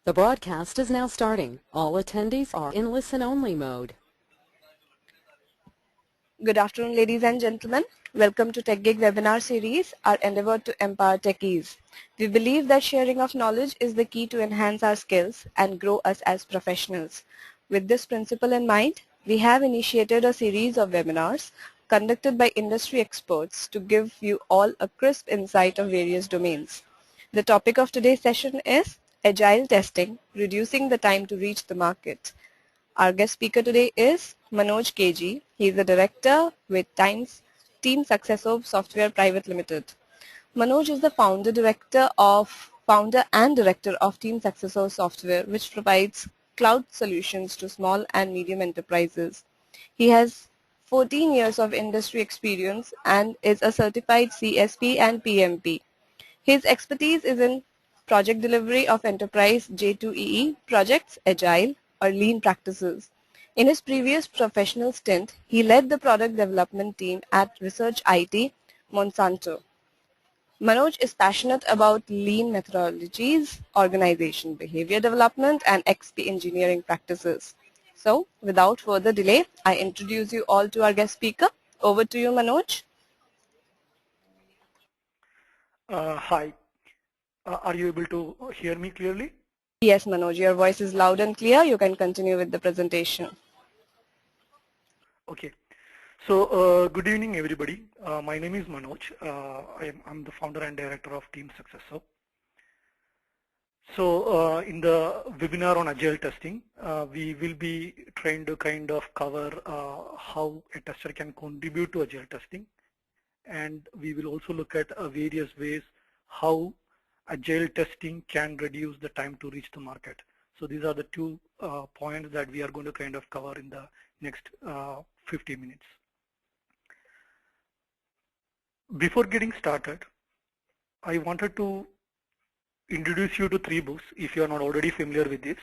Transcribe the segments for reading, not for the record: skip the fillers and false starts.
The broadcast is now starting. All attendees are in listen-only mode. Good afternoon, ladies and gentlemen. Welcome to TechGig webinar series, our endeavor to empower techies. We believe that sharing of knowledge is the key to enhance our skills and grow us as professionals. With this principle in mind, we have initiated a series of webinars conducted by industry experts to give you all a crisp insight of various domains. The topic of today's session is Agile Testing, Reducing the Time to Reach the Market. Our guest speaker today is Manoj KG. He is the director with Team Successor Software Private Limited. Manoj is the founder and director of Team Successor Software, which provides cloud solutions to small and medium enterprises. He has 14 years of industry experience and is a certified CSP and PMP. His expertise is in project delivery of enterprise J2EE projects, agile, or lean practices. In his previous professional stint, he led the product development team at Research IT, Monsanto. Manoj is passionate about lean methodologies, organization behavior development, and XP engineering practices. So, without further delay, I introduce you all to our guest speaker. Over to you, Manoj. Hi, are you able to hear me clearly? Yes, Manoj, your voice is loud and clear. You can continue with the presentation. Okay. So, good evening, everybody. My name is Manoj. I'm the founder and director of Team Successor. So, in the webinar on agile testing, we will be trying to kind of cover how a tester can contribute to agile testing, and we will also look at various ways how agile testing can reduce the time to reach the market. So these are the two points that we are going to kind of cover in the next 50 minutes. Before getting started, I wanted to introduce you to 3 books if you are not already familiar with this.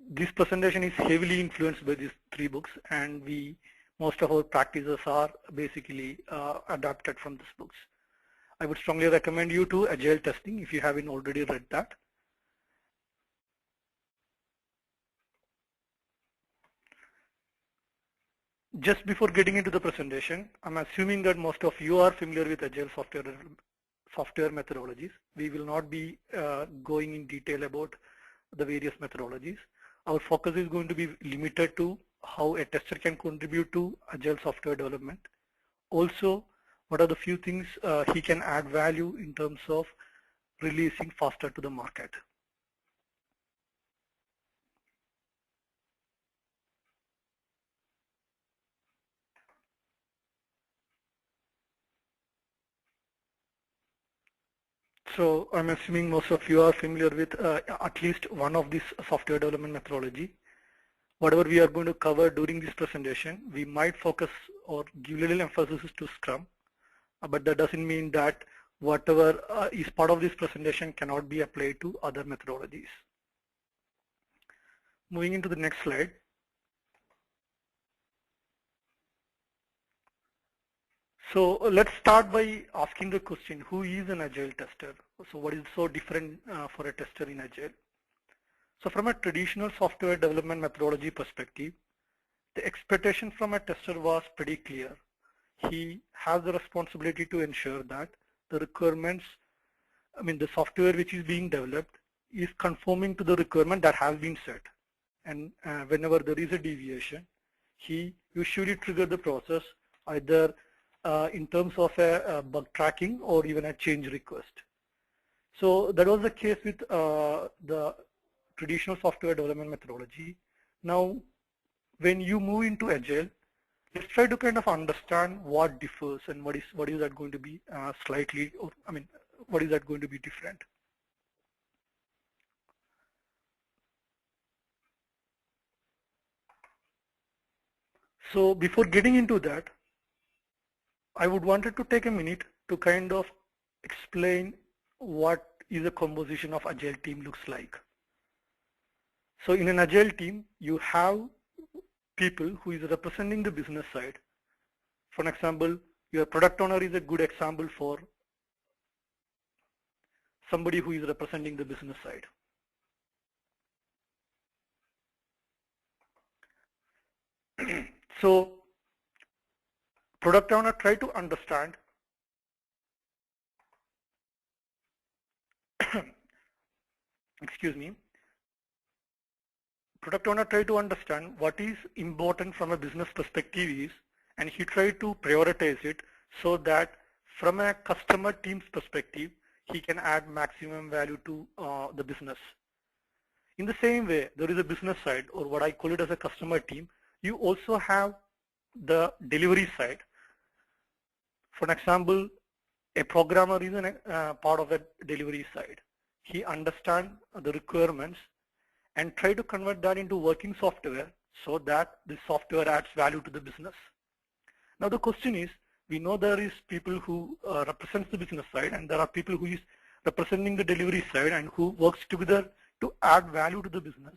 This presentation is heavily influenced by these 3 books, and most of our practices are basically adapted from these books. I would strongly recommend you to Agile Testing if you haven't already read that. Just before getting into the presentation, I'm assuming that most of you are familiar with Agile software methodologies. We will not be going in detail about the various methodologies. Our focus is going to be limited to how a tester can contribute to Agile software development. Also, what are the few things he can add value in terms of releasing faster to the market. So I'm assuming most of you are familiar with at least one of these software development methodology. Whatever we are going to cover during this presentation, we might focus or give little emphasis to Scrum, but that doesn't mean that whatever is part of this presentation cannot be applied to other methodologies. Moving into the next slide. So let's start by asking the question, who is an Agile tester? So what is so different for a tester in Agile? So from a traditional software development methodology perspective, the expectation from a tester was pretty clear. He has the responsibility to ensure that the requirements, the software which is being developed is conforming to the requirement that has been set. And whenever there is a deviation, he usually triggers the process either in terms of a bug tracking or even a change request. So that was the case with the traditional software development methodology. Now, when you move into Agile, let's try to kind of understand what differs and what is that going to be what is that going to be different. So before getting into that, I would wanted to take a minute to kind of explain what is a composition of Agile team looks like. So in an Agile team, you have people who is representing the business side. For example, your product owner is a good example for somebody who is representing the business side. So product owner try to understand excuse me, product owner try to understand what is important from a business perspective is, and he tried to prioritize it so that from a customer team's perspective, he can add maximum value to the business. In the same way, there is a business side, or what I call it as a customer team. You also have the delivery side. For example, a programmer is a part of the delivery side. He understands the requirements and try to convert that into working software so that the software adds value to the business. Now the question is, we know there is people who represents the business side, and there are people who is representing the delivery side and who works together to add value to the business.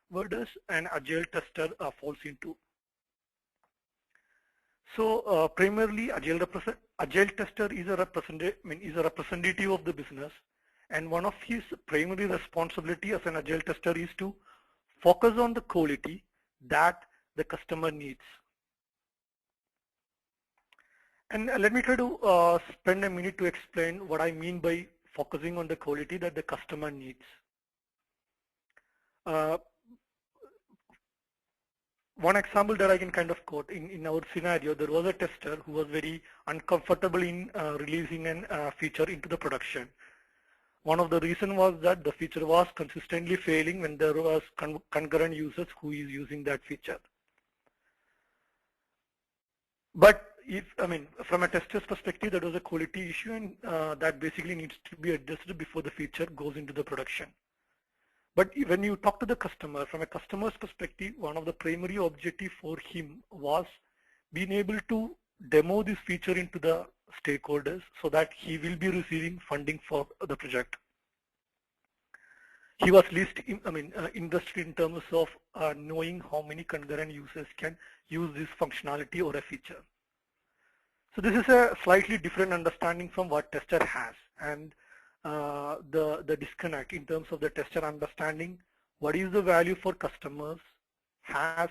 Where does an agile tester falls into? So primarily, agile tester is a representative of the business, and one of his primary responsibility as an agile tester is to focus on the quality that the customer needs. And let me try to spend a minute to explain what I mean by focusing on the quality that the customer needs. One example that I can kind of quote, in our scenario, there was a tester who was very uncomfortable in releasing a feature into the production. One of the reasons was that the feature was consistently failing when there was concurrent users who is using that feature. But from a tester's perspective, that was a quality issue, and that basically needs to be addressed before the feature goes into the production. But when you talk to the customer, from a customer's perspective, one of the primary objectives for him was being able to demo this feature into the stakeholders so that he will be receiving funding for the project. He was least interested in terms of knowing how many concurrent users can use this functionality or a feature. So this is a slightly different understanding from what tester has, and the disconnect in terms of the tester understanding what is the value for customers has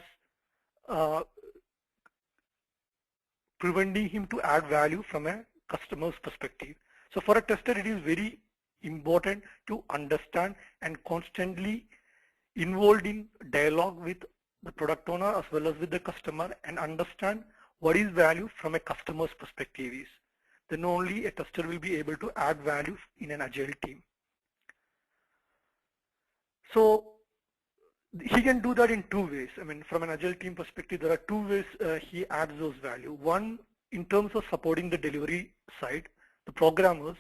preventing him to add value from a customer's perspective. So for a tester, it is very important to understand and constantly involved in dialogue with the product owner as well as with the customer and understand what is value from a customer's perspective is. Then only a tester will be able to add value in an agile team. So he can do that in two ways. From an agile team perspective, there are two ways he adds those value. One, in terms of supporting the delivery side, the programmers,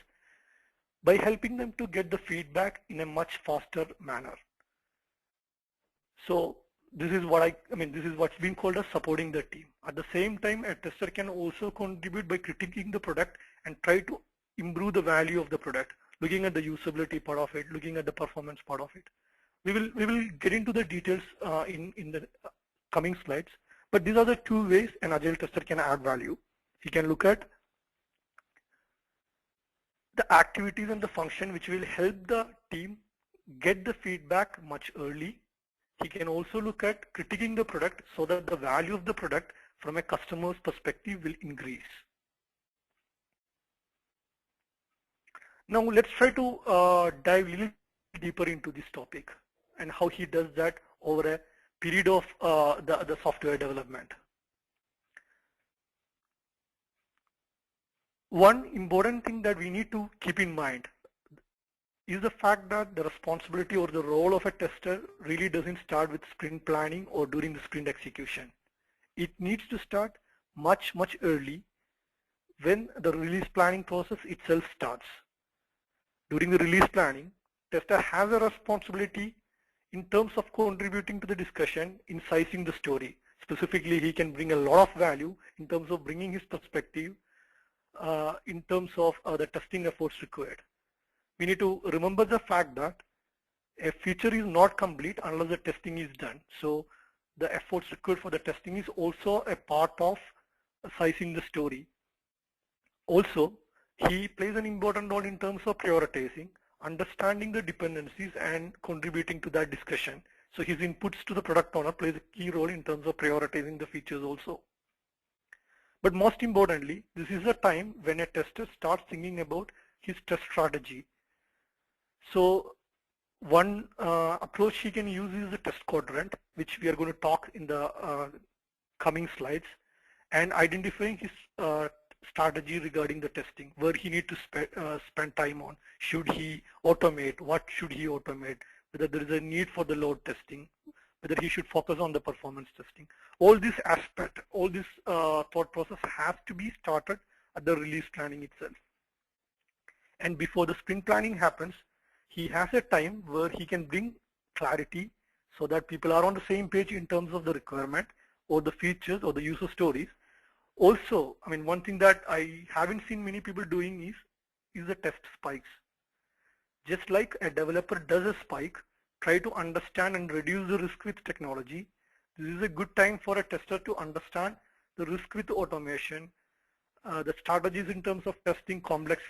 by helping them to get the feedback in a much faster manner. So this is what this is what's been called as supporting the team. At the same time, a tester can also contribute by critiquing the product and try to improve the value of the product, looking at the usability part of it, looking at the performance part of it. We will get into the details in the coming slides, but these are the two ways an agile tester can add value. He can look at the activities and the function which will help the team get the feedback much early. He can also look at critiquing the product so that the value of the product from a customer's perspective will increase. Now let's try to dive a little deeper into this topic and how he does that over a period of the software development. One important thing that we need to keep in mind is the fact that the responsibility or the role of a tester really doesn't start with sprint planning or during the sprint execution. It needs to start much early when the release planning process itself starts. During the release planning, tester has a responsibility in terms of contributing to the discussion in sizing the story. Specifically, he can bring a lot of value in terms of bringing his perspective in terms of the testing efforts required. We need to remember the fact that a feature is not complete unless the testing is done. So the efforts required for the testing is also a part of sizing the story. Also, he plays an important role in terms of prioritizing, understanding the dependencies and contributing to that discussion. So his inputs to the product owner plays a key role in terms of prioritizing the features also. But most importantly, this is a time when a tester starts thinking about his test strategy. So one approach he can use is the test quadrant, which we are going to talk in the coming slides, and identifying his strategy regarding the testing, where he need to spend time on. Should he automate? What should he automate? Whether there is a need for the load testing, whether he should focus on the performance testing. All this aspect, all this thought process has to be started at the release planning itself. And before the sprint planning happens, he has a time where he can bring clarity so that people are on the same page in terms of the requirement or the features or the user stories. Also, I mean, one thing that I haven't seen many people doing is the test spikes. Just like a developer does a spike, try to understand and reduce the risk with technology. This is a good time for a tester to understand the risk with automation, the strategies in terms of testing complex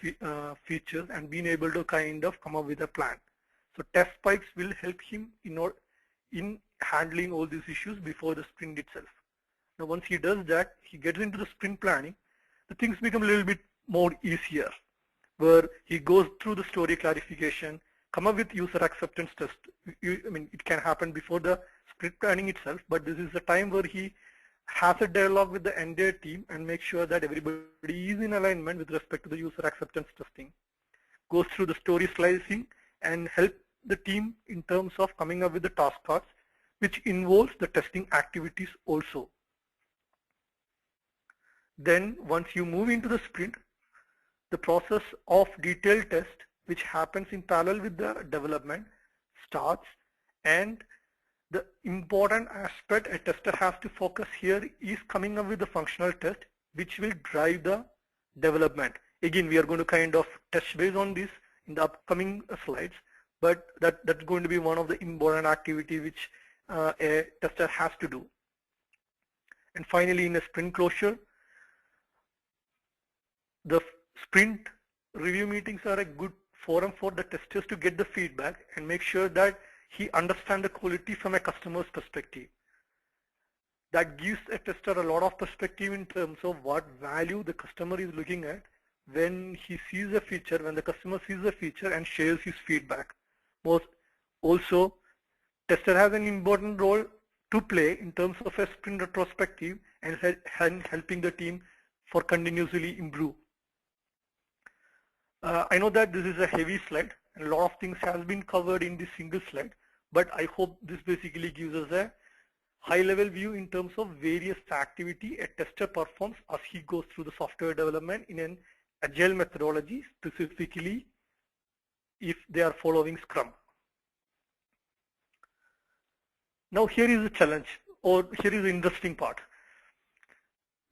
features, and being able to kind of come up with a plan. So test spikes will help him in handling all these issues before the sprint itself. Now once he does that, he gets into the sprint planning, the things become a little bit more easier, where he goes through the story clarification, come up with user acceptance test. I mean, it can happen before the sprint planning itself, but this is the time where he has a dialogue with the entire team and make sure that everybody is in alignment with respect to the user acceptance testing. Goes through the story slicing and help the team in terms of coming up with the task cards, which involves the testing activities also. Then once you move into the sprint, the process of detailed test, which happens in parallel with the development, starts, and the important aspect a tester has to focus here is coming up with the functional test, which will drive the development. Again, we are going to kind of touch base on this in the upcoming slides, but that's going to be one of the important activity which a tester has to do. And finally, in a sprint closure, the sprint review meetings are a good forum for the testers to get the feedback and make sure that he understands the quality from a customer's perspective. That gives a tester a lot of perspective in terms of what value the customer is looking at when he sees a feature, when the customer sees a feature and shares his feedback. Also, tester has an important role to play in terms of a sprint retrospective and helping the team for continuously improve. I know that this is a heavy slide and a lot of things has been covered in this single slide, but I hope this basically gives us a high-level view in terms of various activity a tester performs as he goes through the software development in an agile methodology, specifically if they are following Scrum. Now here is the challenge, or here is the interesting part.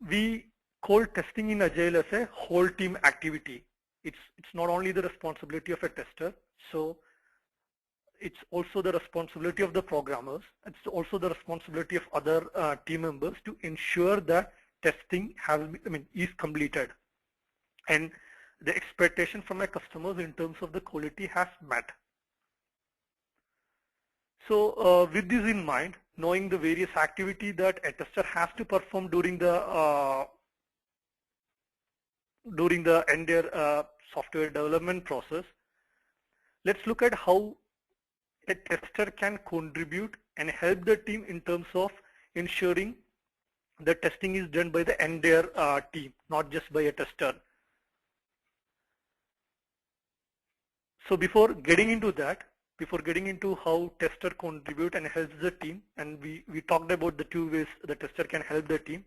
We call testing in agile as a whole team activity. It's not only the responsibility of a tester, so it's also the responsibility of the programmers. It's also the responsibility of other team members to ensure that testing is completed, and the expectation from my customers in terms of the quality has met. So with this in mind, knowing the various activity that a tester has to perform during the entire software development process, let's look at how a tester can contribute and help the team in terms of ensuring the testing is done by the entire team, not just by a tester. So before getting into that, before getting into how tester contribute and helps the team, and we talked about the two ways the tester can help the team.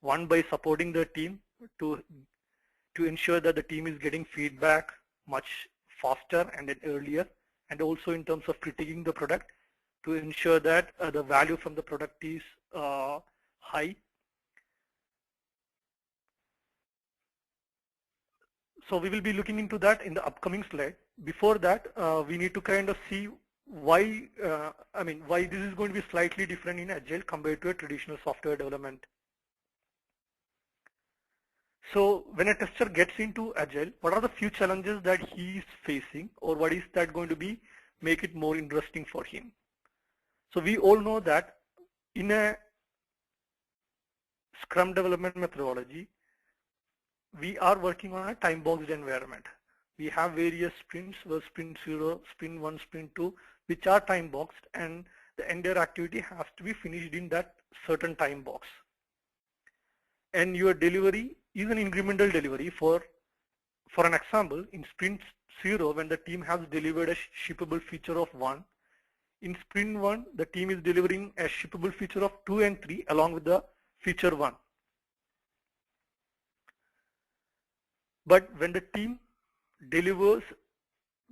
One, by supporting the team to ensure that the team is getting feedback much faster and earlier, and also in terms of critiquing the product to ensure that the value from the product is high. So we will be looking into that in the upcoming slide. Before that, we need to kind of see why, why this is going to be slightly different in Agile compared to a traditional software development. So when a tester gets into Agile, what are the few challenges that he is facing, or what is that going to be make it more interesting for him? So we all know that in a Scrum development methodology, we are working on a time-boxed environment. We have various sprints, where sprint 0, sprint 1, sprint 2, which are time-boxed, and the entire activity has to be finished in that certain time box. And your delivery is an incremental delivery. For an example, in sprint 0, when the team has delivered a shippable feature of 1, in sprint 1, the team is delivering a shippable feature of 2 and 3 along with the feature 1. But when the team delivers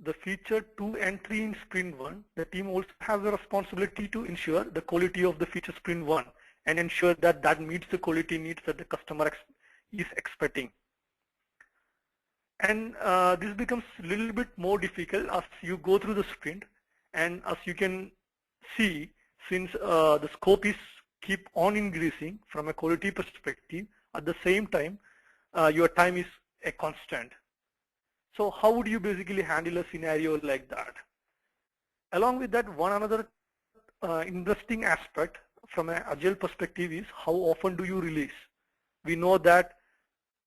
the feature 2 and 3 in sprint 1, the team also has a responsibility to ensure the quality of the feature sprint 1 and ensure that that meets the quality needs that the customer is expecting. And this becomes a little bit more difficult as you go through the sprint, and as you can see, since the scope is keep on increasing from a quality perspective, at the same time your time is a constant. So how would you basically handle a scenario like that? Along with that, one another interesting aspect from an Agile perspective is how often do you release? We know that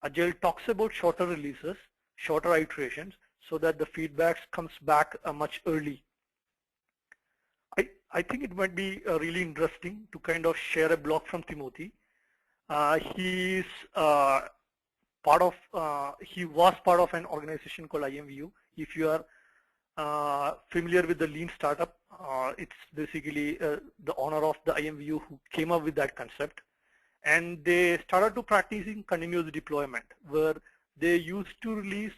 Agile talks about shorter releases, shorter iterations, so that the feedback comes back much early. I think it might be really interesting to kind of share a blog from Timothy. He was part of an organization called IMVU. If you are familiar with the lean startup, it's basically the owner of the IMVU who came up with that concept. And they started to practicing continuous deployment, where they used to release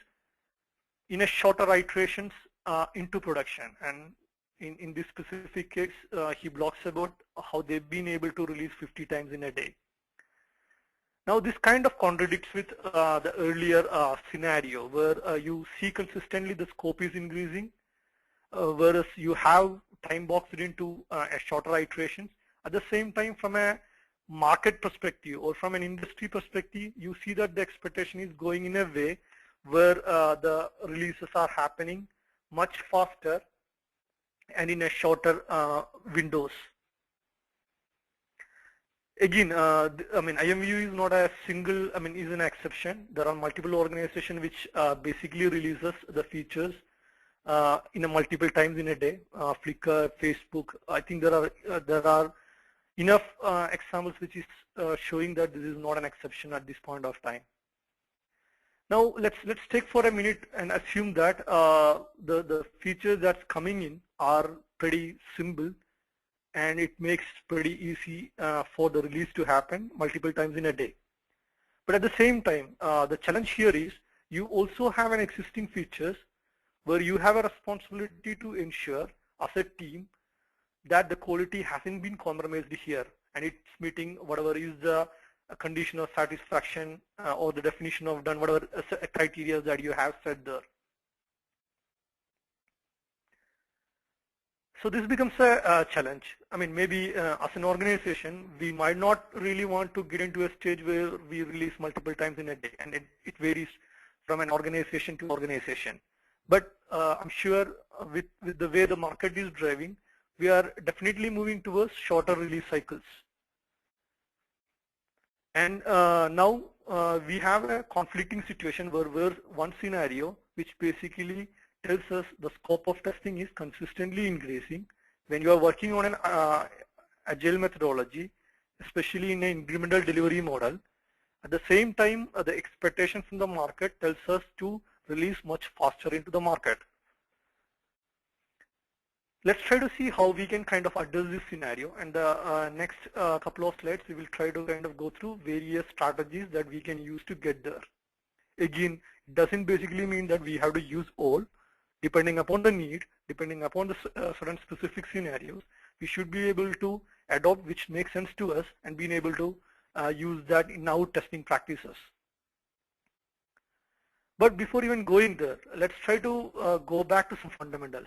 in a shorter iterations into production. And in this specific case, he blogs about how they've been able to release 50 times in a day. Now this kind of contradicts with the earlier scenario, where you see consistently the scope is increasing, whereas you have time boxed into a shorter iterations. At the same time, from a market perspective or from an industry perspective, you see that the expectation is going in a way where the releases are happening much faster and in a shorter windows. Again, I mean, IMVU is not a single, I mean, is an exception. There are multiple organizations which basically releases the features in a multiple times in a day. Flickr, Facebook. I think there are enough examples which is showing that this is not an exception at this point of time. Now let's take for a minute and assume that the features that's coming in are pretty simple, and it makes pretty easy for the release to happen multiple times in a day. But at the same time, the challenge here is you also have an existing features where you have a responsibility to ensure as a team that the quality hasn't been compromised here, and it's meeting whatever is the condition of satisfaction or the definition of done, whatever criteria that you have set there. So this becomes a challenge. I mean, maybe as an organization, we might not really want to get into a stage where we release multiple times in a day, and it varies from an organization to organization. But I'm sure with the way the market is driving, we are definitely moving towards shorter release cycles. And now we have a conflicting situation where one scenario which basically tells us the scope of testing is consistently increasing. When you are working on an agile methodology, especially in an incremental delivery model, at the same time the expectations from the market tells us to release much faster into the market. Let's try to see how we can kind of address this scenario, and the next couple of slides we will try to kind of go through various strategies that we can use to get there. Again, it doesn't basically mean that we have to use all. Depending upon the need, depending upon the certain specific scenarios, we should be able to adopt which makes sense to us and being able to use that in our testing practices. But before even going there, let's try to go back to some fundamentals.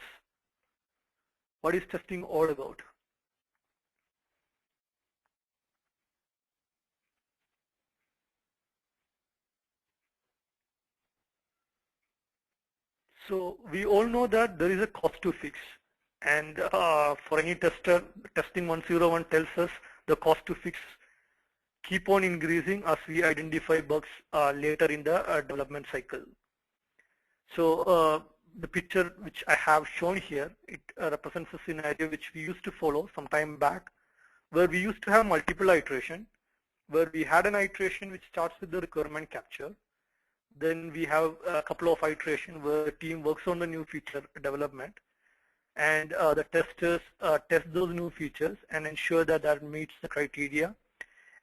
What is testing all about? So we all know that there is a cost to fix. And for any tester, testing 101 tells us the cost to fix keep on increasing as we identify bugs later in the development cycle. So the picture which I have shown here, it represents a scenario which we used to follow some time back, where we used to have multiple iteration, where we had an iteration which starts with the requirement capture. Then we have a couple of iterations where the team works on the new feature development, and the testers test those new features and ensure that that meets the criteria.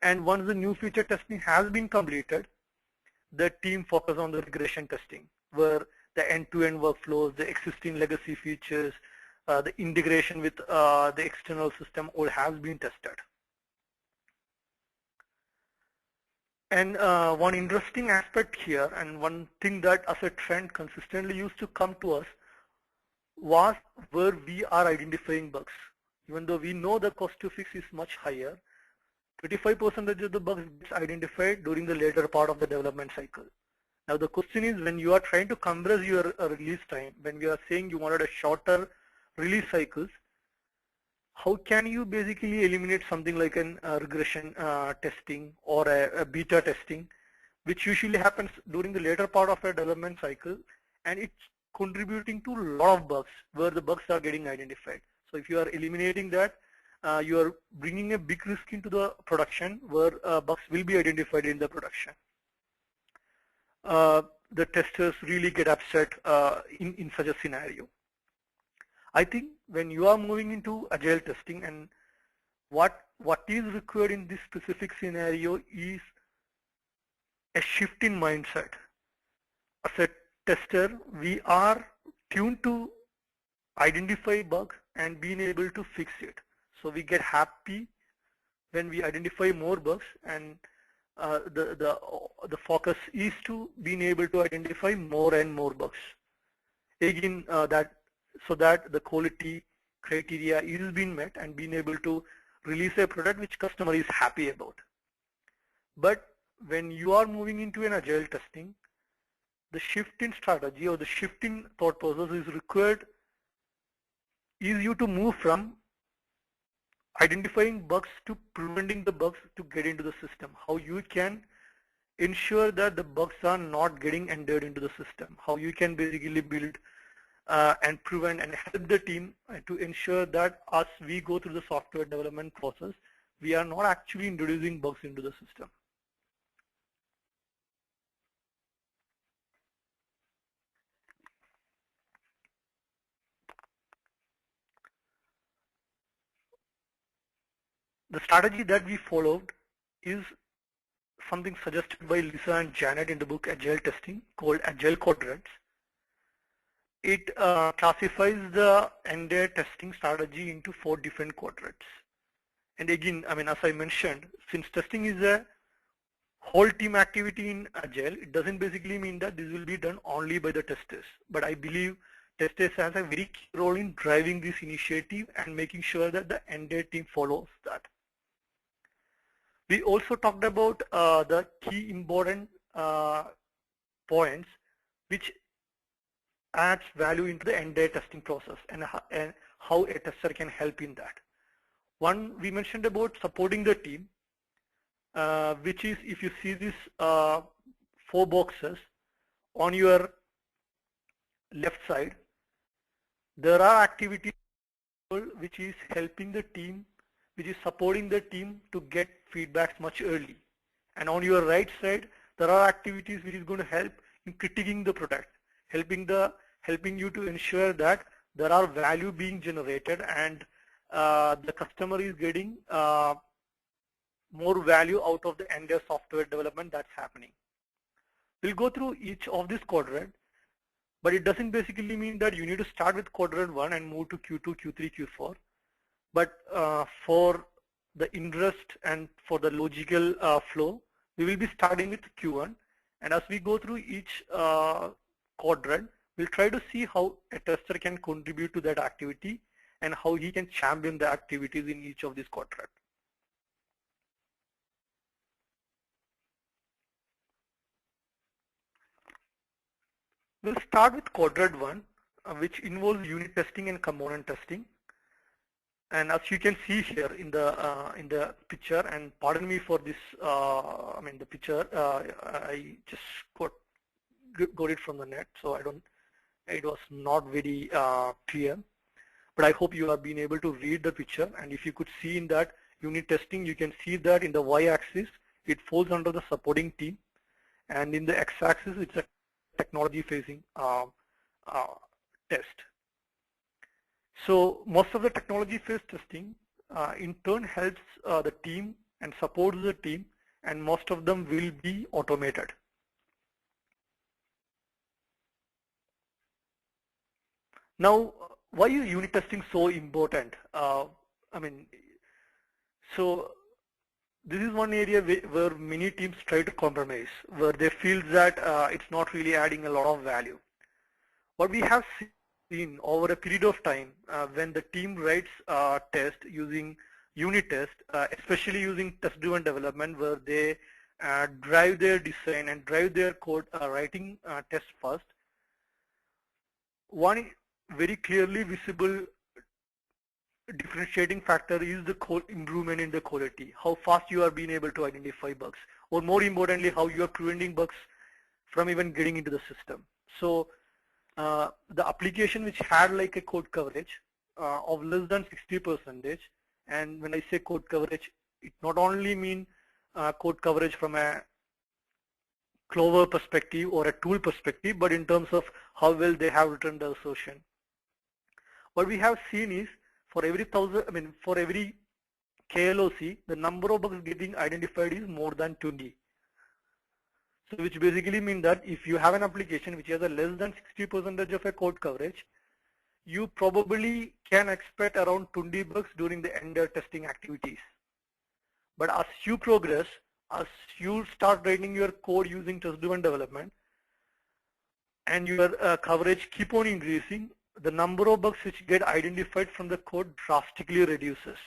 And once the new feature testing has been completed, the team focuses on the regression testing, where the end-to-end workflows, the existing legacy features, the integration with the external system all has been tested. And one interesting aspect here, and one thing that as a trend consistently used to come to us, was where we are identifying bugs. Even though we know the cost to fix is much higher, 25% of the bugs gets identified during the later part of the development cycle. Now the question is, when you are trying to compress your release time, when we are saying you wanted a shorter release cycles, how can you basically eliminate something like an regression testing or a beta testing, which usually happens during the later part of a development cycle, and it's contributing to a lot of bugs where the bugs are getting identified. So if you are eliminating that, you are bringing a big risk into the production where bugs will be identified in the production. The testers really get upset in such a scenario. I think when you are moving into agile testing, and what is required in this specific scenario is a shift in mindset. As a tester, we are tuned to identify bugs and being able to fix it. So we get happy when we identify more bugs, and the focus is to being able to identify more and more bugs. Again, so that the quality criteria is being met and being able to release a product which customer is happy about. But when you are moving into an agile testing, the shift in strategy or the shift in thought process is required is you to move from identifying bugs to preventing the bugs to get into the system. How you can ensure that the bugs are not getting entered into the system. How you can basically build and prevent and help the team to ensure that as we go through the software development process, we are not actually introducing bugs into the system. The strategy that we followed is something suggested by Lisa and Janet in the book Agile Testing, called Agile Quadrants. It classifies the end-to-end testing strategy into 4 different quadrants. And again, I mean, as I mentioned, since testing is a whole team activity in Agile, it doesn't basically mean that this will be done only by the testers. But I believe testers has a very key role in driving this initiative and making sure that the end-to-end team follows that. We also talked about the key important points which adds value into the end-to-end testing process, and how a tester can help in that. One, we mentioned about supporting the team, which is, if you see these 4 boxes on your left side, there are activities which is helping the team, which is supporting the team to get feedbacks much early. And on your right side, there are activities which is going to help in critiquing the product, helping you to ensure that there are value being generated and the customer is getting more value out of the end-to-end software development that's happening. We'll go through each of this quadrant, but it doesn't basically mean that you need to start with quadrant 1 and move to Q2, Q3, Q4. But for the interest and for the logical flow, we will be starting with Q1. And as we go through each quadrant, we'll try to see how a tester can contribute to that activity and how he can champion the activities in each of these quadrants. We'll start with quadrant 1, which involves unit testing and component testing. And as you can see here in the picture, and pardon me for this, I mean the picture, I just got it from the net, so it was not very clear. But I hope you have been able to read the picture, and if you could see in that unit testing, you can see that in the y-axis, it falls under the supporting team, and in the x-axis, it's a technology-facing test. So most of the technology-phase testing in turn helps the team and supports the team, and most of them will be automated. Now, why is unit testing so important? I mean, so this is one area where many teams try to compromise, where they feel that it's not really adding a lot of value. What we have seen over a period of time, when the team writes test using unit test, especially using test-driven development, where they drive their design and drive their code writing test first, one very clearly visible differentiating factor is the improvement in the quality, how fast you are being able to identify bugs, or more importantly, how you are preventing bugs from even getting into the system. So the application which had like a code coverage of less than 60%, and when I say code coverage, it not only mean code coverage from a Clover perspective or a tool perspective, but in terms of how well they have written the assertion. What we have seen is for every KLOC, the number of bugs getting identified is more than 20. So which basically means that if you have an application which has a less than 60% of a code coverage, you probably can expect around 20 bugs during the entire testing activities. But as you progress, as you start writing your code using test-driven development, and your coverage keep on increasing, the number of bugs which get identified from the code drastically reduces.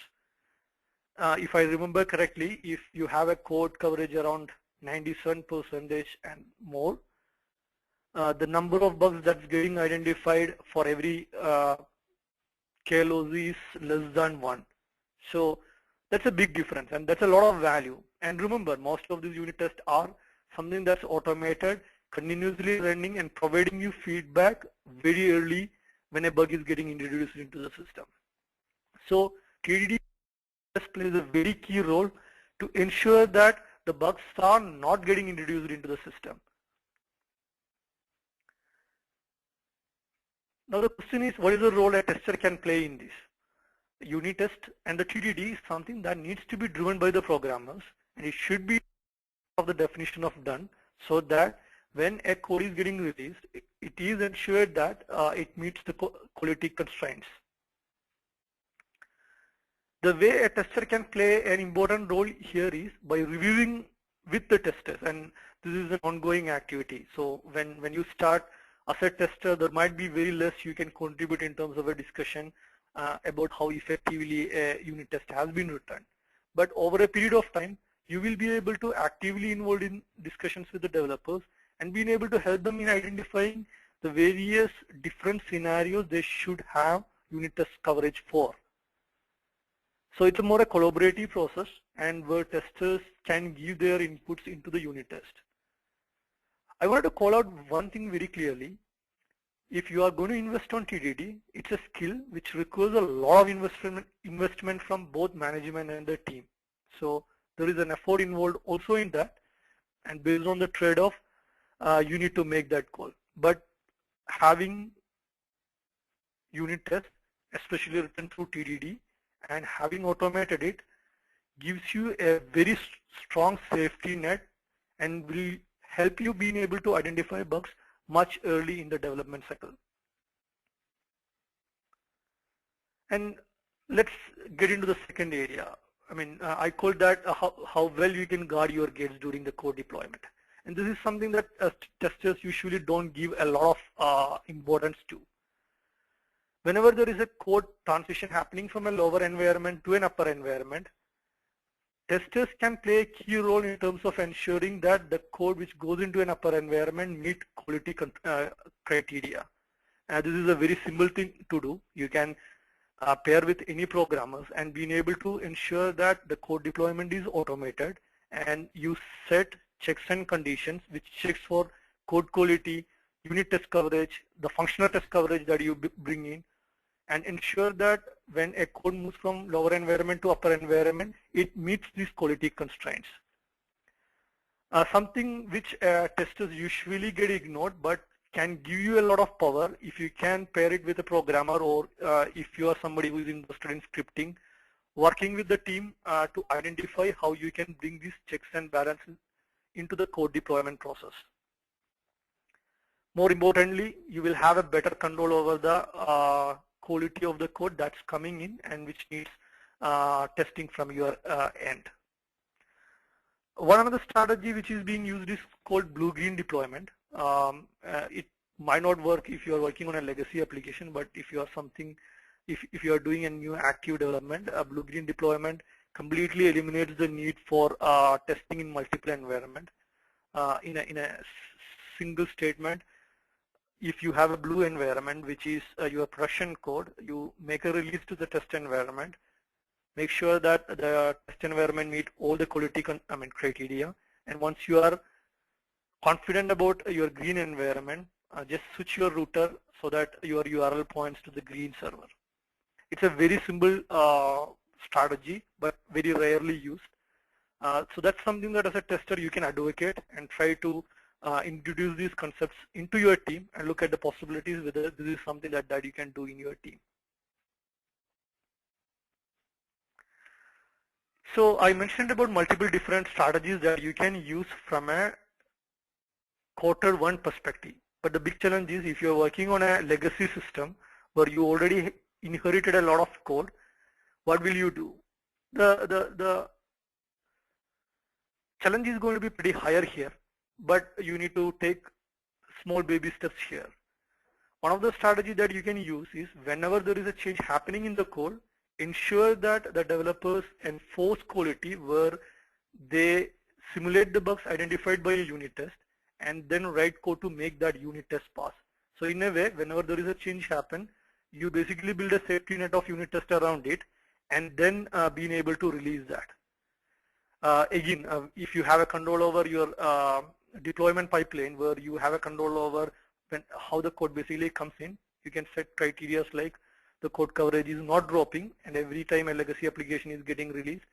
If I remember correctly, if you have a code coverage around 97% and more, the number of bugs that's getting identified for every KLOC is less than 1. So that's a big difference, and that's a lot of value. And remember, most of these unit tests are something that's automated, continuously running, and providing you feedback very early when a bug is getting introduced into the system. So TDD plays a very key role to ensure that the bugs are not getting introduced into the system. Now the question is, what is the role a tester can play in this? Unit test and the TDD is something that needs to be driven by the programmers, and it should be of the definition of done, so that when a code is getting released, it is ensured that it meets the quality constraints. The way a tester can play an important role here is by reviewing with the testers, and this is an ongoing activity. So when you start as a tester, there might be very less you can contribute in terms of a discussion about how effectively a unit test has been written. But over a period of time, you will be able to actively involve in discussions with the developers and being able to help them in identifying the various different scenarios they should have unit test coverage for. So it's a more a collaborative process, and where testers can give their inputs into the unit test. I wanted to call out one thing very clearly. If you are going to invest on TDD, it's a skill which requires a lot of investment from both management and the team. So there is an effort involved also in that, and based on the trade-off, you need to make that call. But having unit tests, especially written through TDD, and having automated it gives you a very strong safety net and will help you being able to identify bugs much early in the development cycle. And let's get into the second area. I mean, I call that how well you can guard your gates during the code deployment. And this is something that testers usually don't give a lot of importance to. Whenever there is a code transition happening from a lower environment to an upper environment, testers can play a key role in terms of ensuring that the code which goes into an upper environment meet quality criteria. This is a very simple thing to do. You can pair with any programmers and being able to ensure that the code deployment is automated, and you set checks and conditions which checks for code quality, unit test coverage, the functional test coverage that you bring in, and ensure that when a code moves from lower environment to upper environment, it meets these quality constraints. Something which testers usually get ignored but can give you a lot of power if you can pair it with a programmer, or if you are somebody who is interested in scripting, working with the team to identify how you can bring these checks and balances into the code deployment process. More importantly, you will have a better control over the quality of the code that's coming in and which needs testing from your end. One another strategy which is being used is called blue-green deployment. It might not work if you are working on a legacy application, but if you are doing a new active development, a blue-green deployment completely eliminates the need for testing in multiple environment. In a single statement, if you have a blue environment, which is your production code, you make a release to the test environment. Make sure that the test environment meet all the quality criteria. And once you are confident about your green environment, just switch your router so that your URL points to the green server. It's a very simple strategy, but very rarely used. So that's something that as a tester you can advocate and try to introduce these concepts into your team and look at the possibilities whether this is something that you can do in your team. So I mentioned about multiple different strategies that you can use from a quarter one perspective. But the big challenge is if you're working on a legacy system where you already inherited a lot of code, what will you do? The challenge is going to be pretty higher here, but you need to take small baby steps here. One of the strategies that you can use is whenever there is a change happening in the code, ensure that the developers enforce quality where they simulate the bugs identified by a unit test and then write code to make that unit test pass. So in a way, whenever there is a change happen, you basically build a safety net of unit test around it and then being able to release that. Again, if you have a control over your deployment pipeline where you have a control over how the code basically comes in, you can set criteria like the code coverage is not dropping, and every time a legacy application is getting released,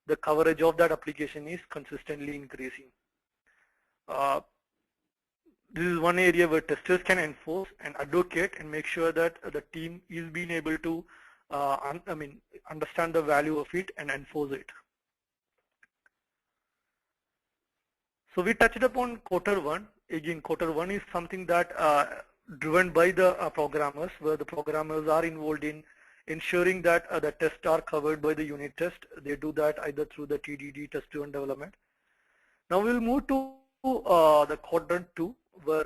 the coverage of that application is consistently increasing. This is one area where testers can enforce and advocate and make sure that the team is being able to understand the value of it and enforce it. So we touched upon quarter one. Again, quarter one is something that driven by the programmers, where the programmers are involved in ensuring that the tests are covered by the unit test. They do that either through the TDD, test-driven development. Now we'll move to the quadrant 2, where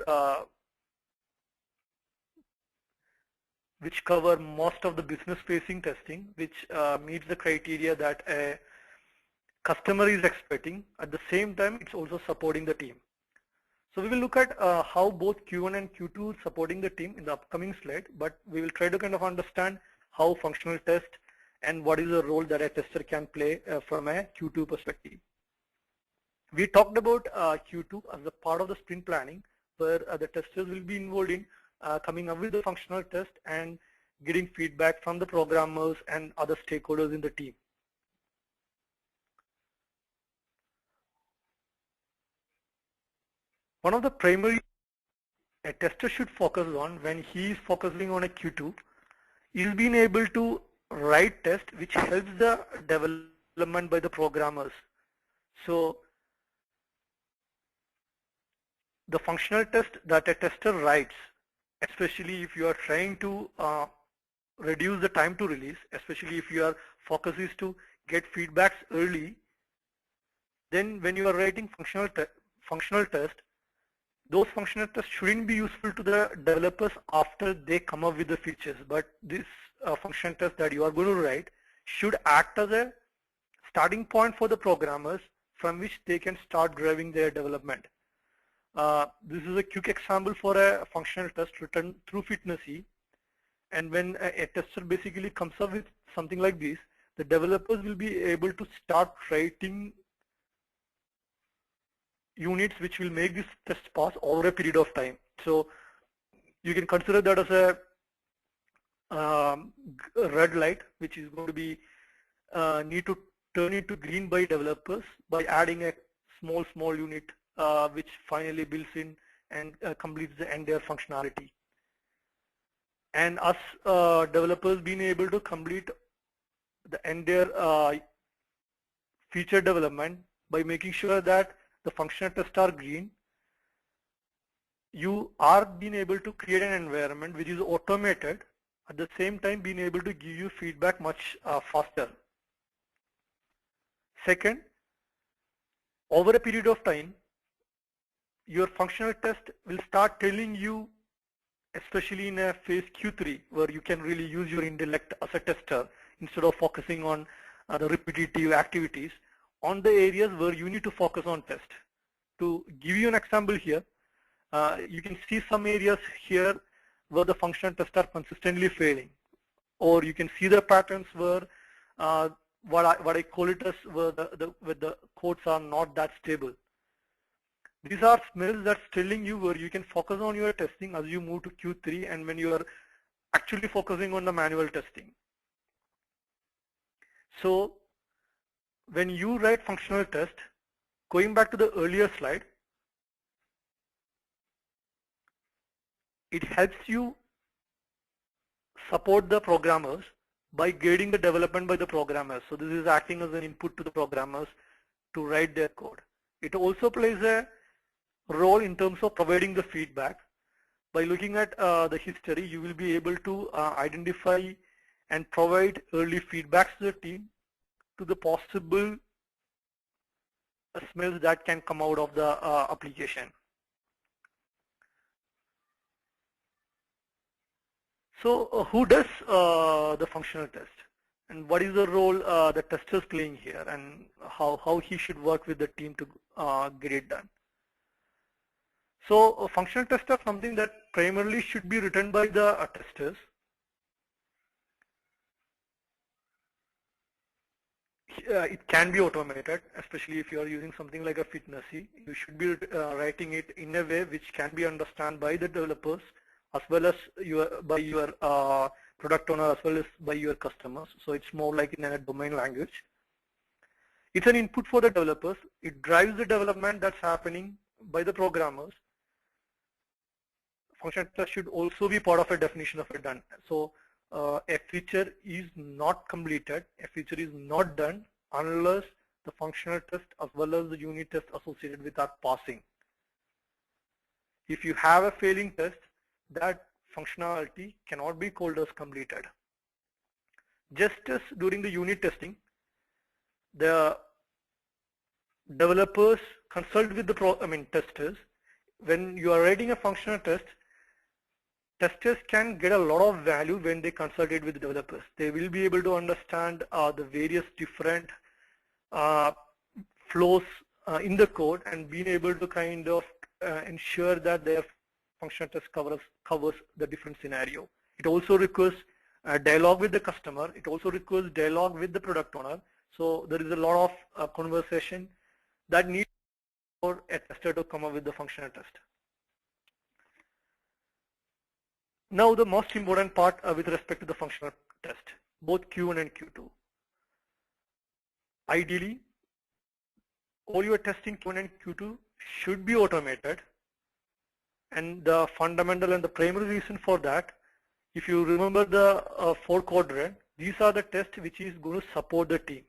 which cover most of the business-facing testing, which meets the criteria that a customer is expecting. At the same time, it's also supporting the team. So we will look at how both Q1 and Q2 supporting the team in the upcoming slide, but we will try to kind of understand how functional test and what is the role that a tester can play from a Q2 perspective. We talked about Q2 as a part of the sprint planning, where the testers will be involved in coming up with the functional test and getting feedback from the programmers and other stakeholders in the team. One of the primary a tester should focus on when he is focusing on a Q2 is being able to write test which helps the development by the programmers. So the functional test that a tester writes, especially if you are trying to reduce the time to release, especially if your focus is to get feedbacks early, then when you are writing functional test, those functional tests shouldn't be useful to the developers after they come up with the features, but this function test that you are going to write should act as a starting point for the programmers from which they can start driving their development. This is a quick example for a functional test written through FitnessE. And when a tester basically comes up with something like this, the developers will be able to start writing units which will make this test pass over a period of time. So you can consider that as a red light, which is going to be need to turn into green by developers by adding a small unit which finally builds in and completes the entire functionality. And us developers being able to complete the entire feature development by making sure that the functional tests are green, you are being able to create an environment which is automated, at the same time being able to give you feedback much faster. Second, over a period of time, your functional test will start telling you, especially in a phase Q3, where you can really use your intellect as a tester instead of focusing on the repetitive activities, on the areas where you need to focus on test. To give you an example here, you can see some areas here where the functional tests are consistently failing, or you can see the patterns where what I call it as where the codes are not that stable. These are smells that's telling you where you can focus on your testing as you move to Q3 and when you are actually focusing on the manual testing. So when you write functional test, going back to the earlier slide, it helps you support the programmers by guiding the development by the programmers. So this is acting as an input to the programmers to write their code. It also plays a role in terms of providing the feedback. By looking at the history, you will be able to identify and provide early feedbacks to the team to the possible smells that can come out of the application. So who does the functional test, and what is the role the tester is playing here, and how he should work with the team to get it done? So functional tests are something that primarily should be written by the testers. It can be automated, especially if you are using something like a FitnessE. You should be writing it in a way which can be understood by the developers as well as by your product owner as well as by your customers. So it's more like in a domain language. It's an input for the developers. It drives the development that's happening by the programmers. Functional test should also be part of a definition of it done. So a feature is not completed, a feature is not done unless the functional test as well as the unit test associated with are passing. If you have a failing test, that functionality cannot be called as completed. Just as during the unit testing, the developers consult with the testers. When you are writing a functional test, testers can get a lot of value when they consult it with developers. They will be able to understand the various different flows in the code and being able to kind of ensure that their functional test covers the different scenario. It also requires dialogue with the customer. It also requires dialogue with the product owner. So there is a lot of conversation that needs for a tester to come up with the functional test. Now the most important part with respect to the functional test, both Q1 and Q2. Ideally, all your testing Q1 and Q2 should be automated, and the fundamental and the primary reason for that, if you remember the 4 quadrant, these are the tests which is going to support the team.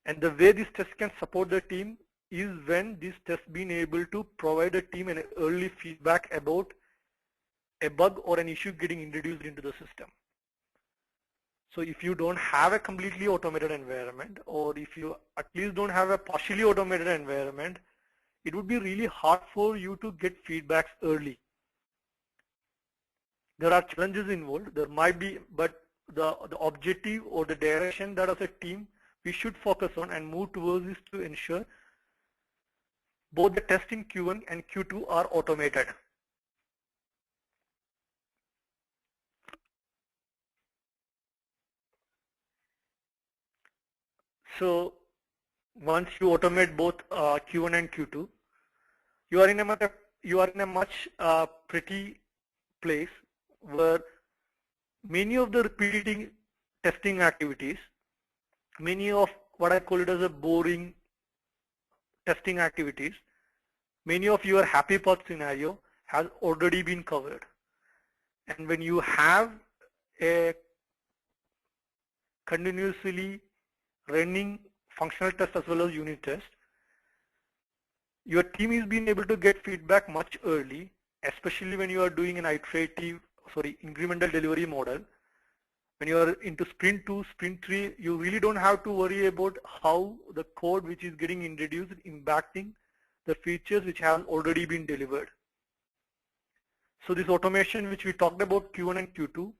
And the way this test can support the team is when this test being able to provide the team an early feedback about a bug or an issue getting introduced into the system. So if you don't have a completely automated environment, or if you at least don't have a partially automated environment, it would be really hard for you to get feedbacks early. There are challenges involved, there might be, but the objective or the direction that as a team we should focus on and move towards is to ensure both the tests in Q1 and Q2 are automated. So once you automate both Q1 and Q2, you are in a much pretty place where many of the repeating testing activities, many of what I call it as a boring testing activities, many of your happy path scenario has already been covered. And when you have a continuously running functional test as well as unit test, your team is being able to get feedback much early, especially when you are doing an incremental delivery model. When you are into sprint 2, sprint 3, you really don't have to worry about how the code which is getting introduced is impacting the features which have already been delivered. So this automation which we talked about Q1 and Q2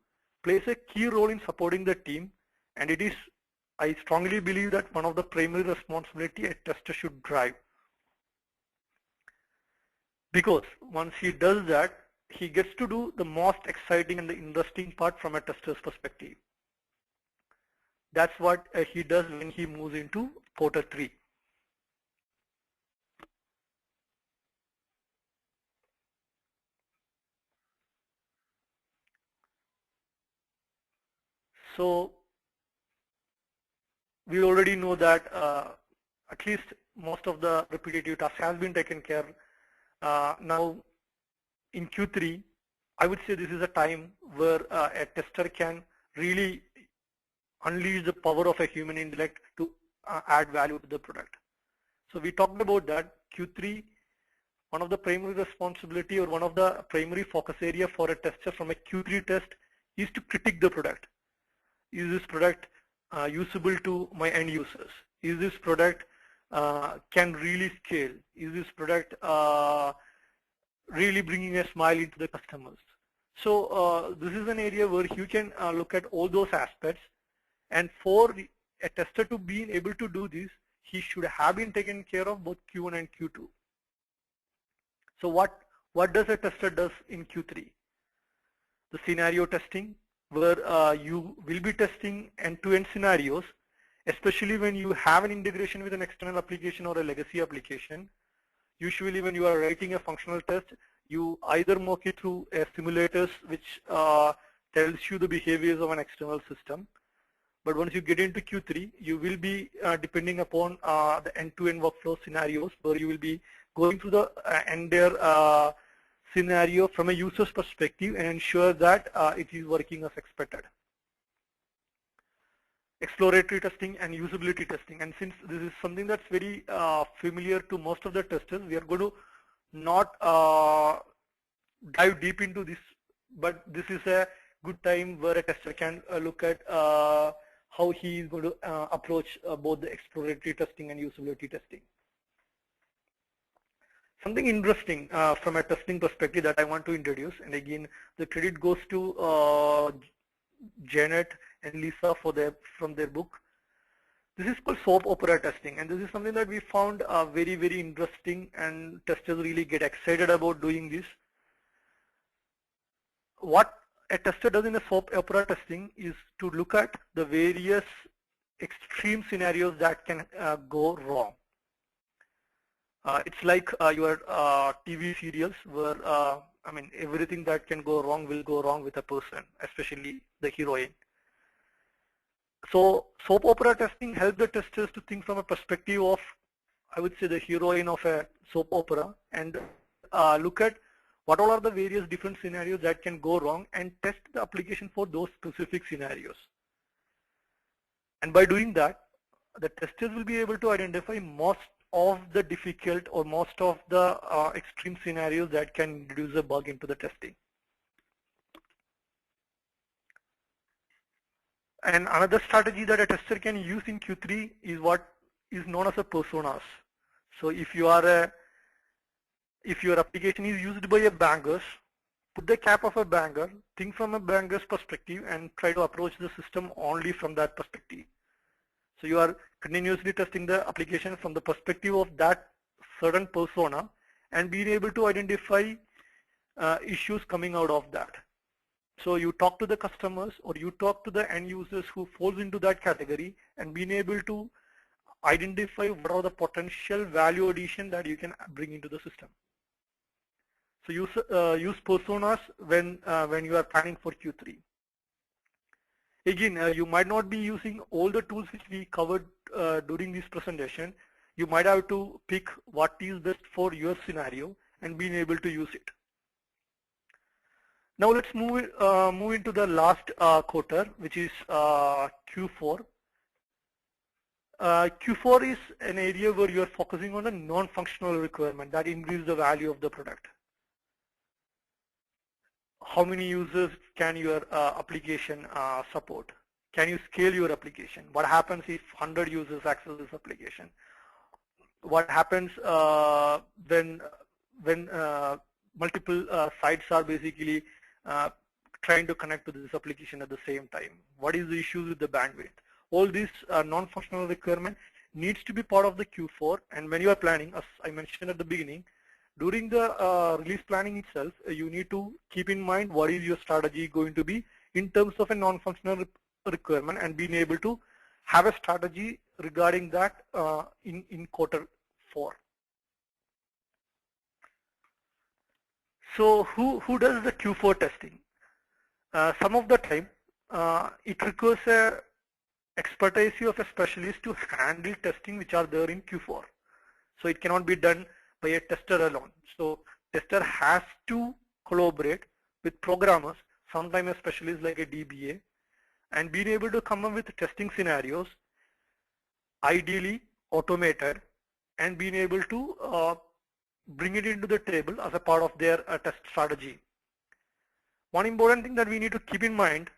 plays a key role in supporting the team, and it is, I strongly believe, that one of the primary responsibility a tester should drive. Because once he does that, he gets to do the most exciting and the interesting part from a tester's perspective. That's what he does when he moves into Porter 3. So we already know that at least most of the repetitive tasks has been taken care. Now in Q3, I would say this is a time where a tester can really unleash the power of a human intellect to add value to the product. So we talked about that. Q3, one of the primary responsibility or one of the primary focus area for a tester from a Q3 test is to critique the product. Is this product usable to my end users? Is this product can really scale? Is this product really bringing a smile into the customers? So this is an area where you can look at all those aspects, and for a tester to be able to do this, he should have been taken care of both Q1 and Q2. So what does a tester does in Q3? The scenario testing, where you will be testing end-to-end scenarios, especially when you have an integration with an external application or a legacy application. Usually when you are writing a functional test, you either mock it through a simulators which tells you the behaviors of an external system. But once you get into Q3, you will be depending upon the end-to-end workflow scenarios, where you will be going through the entire scenario from a user's perspective and ensure that it is working as expected. Exploratory testing and usability testing, and since this is something that's very familiar to most of the testers, we are going to not dive deep into this, but this is a good time where a tester can look at how he is going to approach both the exploratory testing and usability testing. Something interesting from a testing perspective that I want to introduce, and again the credit goes to Janet and Lisa from their book. This is called soap opera testing, and this is something that we found very, very interesting, and testers really get excited about doing this. What a tester does in a soap opera testing is to look at the various extreme scenarios that can go wrong. It's like your TV serials where I mean, everything that can go wrong will go wrong with a person, especially the heroine. So soap opera testing helps the testers to think from a perspective of, I would say, the heroine of a soap opera, and look at what all are the various different scenarios that can go wrong and test the application for those specific scenarios. And by doing that, the testers will be able to identify most of the difficult or most of the extreme scenarios that can introduce a bug into the testing. And another strategy that a tester can use in Q3 is what is known as a personas. So if your application is used by a banker, put the cap of a banker, think from a banker's perspective, and try to approach the system only from that perspective. So you are continuously testing the application from the perspective of that certain persona and being able to identify issues coming out of that. So you talk to the customers or you talk to the end users who falls into that category and being able to identify what are the potential value addition that you can bring into the system. So use personas when you are planning for Q3. Again, you might not be using all the tools which we covered during this presentation. You might have to pick what is best for your scenario and being able to use it. Now let's move into the last quarter, which is Q4. Q4 is an area where you are focusing on a non-functional requirement that increase the value of the product. How many users can your application support? Can you scale your application? What happens if 100 users access this application? What happens when multiple sites are basically trying to connect to this application at the same time? What is the issues with the bandwidth? All these non-functional requirement needs to be part of the Q4. And when you are planning, as I mentioned at the beginning, during the release planning itself, you need to keep in mind what is your strategy going to be in terms of a non-functional requirement and being able to have a strategy regarding that in quarter 4. So who does the Q4 testing? Some of the time it requires a expertise of a specialist to handle testing which are there in Q4. So it cannot be done by a tester alone. So tester has to collaborate with programmers, sometimes a specialist like a DBA, and being able to come up with testing scenarios, ideally automated, and being able to bring it into the table as a part of their test strategy. One important thing that we need to keep in mind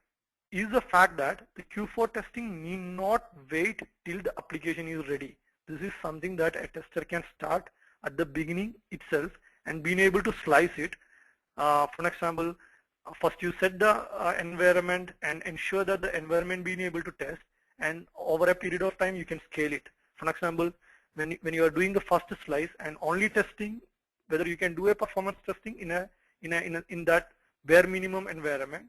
is the fact that the Q4 testing need not wait till the application is ready. This is something that a tester can start at the beginning itself and being able to slice it. For an example, first you set the environment and ensure that the environment being able to test, and over a period of time you can scale it. For an example, when you are doing the first slice and only testing whether you can do a performance testing in that bare minimum environment,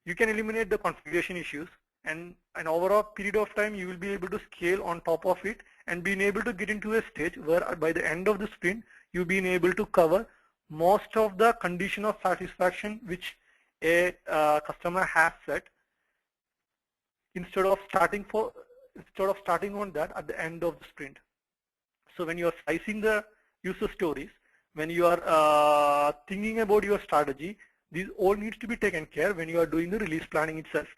you can eliminate the configuration issues, and over a period of time you will be able to scale on top of it and being able to get into a stage where by the end of the sprint you've been able to cover most of the condition of satisfaction which a customer has set, instead of starting on that at the end of the sprint. So when you are slicing the user stories, when you are thinking about your strategy, these all needs to be taken care when you are doing the release planning itself,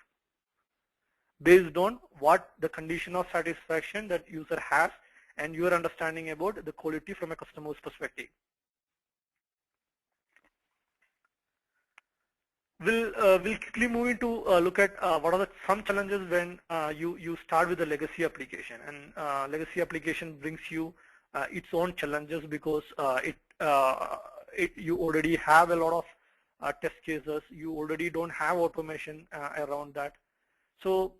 based on what the condition of satisfaction that user has and your understanding about the quality from a customer's perspective. We'll quickly move into look at what are some challenges when you start with a legacy application, and legacy application brings you its own challenges because you already have a lot of test cases, you already don't have automation around that. So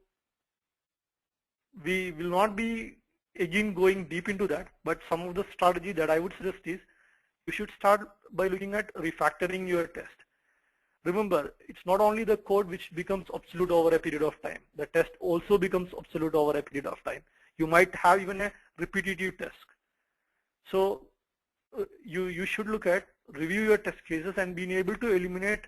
we will not be again going deep into that, but some of the strategy that I would suggest is you should start by looking at refactoring your test. Remember, it's not only the code which becomes obsolete over a period of time, the test also becomes obsolete over a period of time. You might have even a repetitive test. So you should look at, review your test cases and being able to eliminate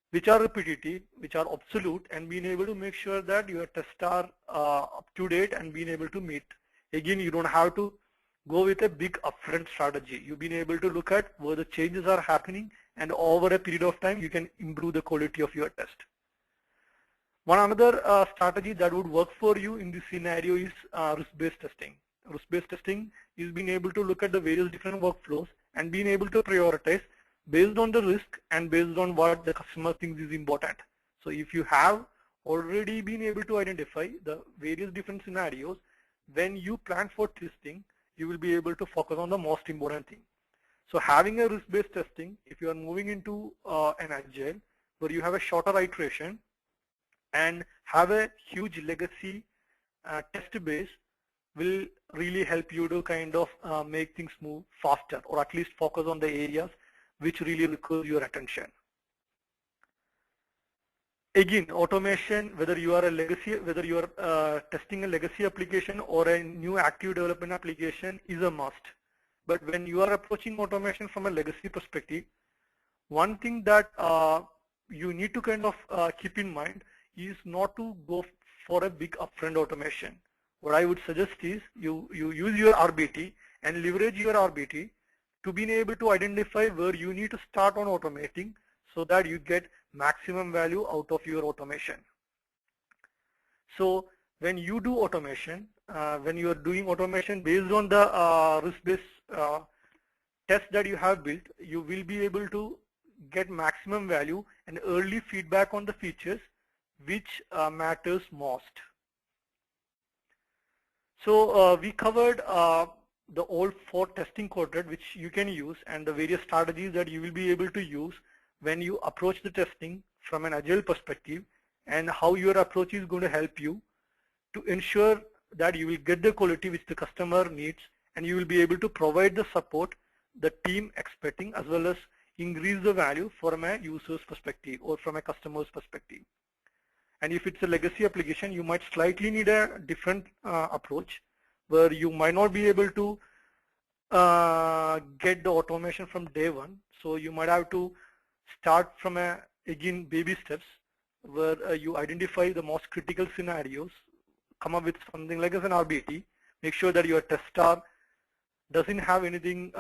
which are repetitive, which are obsolete, and being able to make sure that your tests are up to date and being able to meet. Again, you don't have to go with a big upfront strategy. You've been able to look at where the changes are happening, and over a period of time you can improve the quality of your test. One another strategy that would work for you in this scenario is risk-based testing. Risk-based testing is being able to look at the various different workflows and being able to prioritize based on the risk and based on what the customer thinks is important. So if you have already been able to identify the various different scenarios, when you plan for testing, you will be able to focus on the most important thing. So having a risk-based testing, if you are moving into an agile where you have a shorter iteration and have a huge legacy test base, will really help you to kind of make things move faster, or at least focus on the areas which really require your attention. Again, automation, whether you are testing a legacy application or a new active development application, is a must. But when you are approaching automation from a legacy perspective, one thing that you need to kind of keep in mind is not to go for a big upfront automation. What I would suggest is you use your RBT and leverage your RBT to be able to identify where you need to start on automating so that you get maximum value out of your automation. So when you do automation, when you are doing automation based on the risk-based test that you have built, you will be able to get maximum value and early feedback on the features which matters most. So we covered the all 4 testing quadrants which you can use, and the various strategies that you will be able to use when you approach the testing from an agile perspective, and how your approach is going to help you to ensure that you will get the quality which the customer needs, and you will be able to provide the support the team expecting, as well as increase the value from a user's perspective or from a customer's perspective. And if it's a legacy application, you might slightly need a different approach, where you might not be able to get the automation from day one. So you might have to start from again baby steps, where you identify the most critical scenarios, come up with something like as an RBT, make sure that your test star doesn't have anything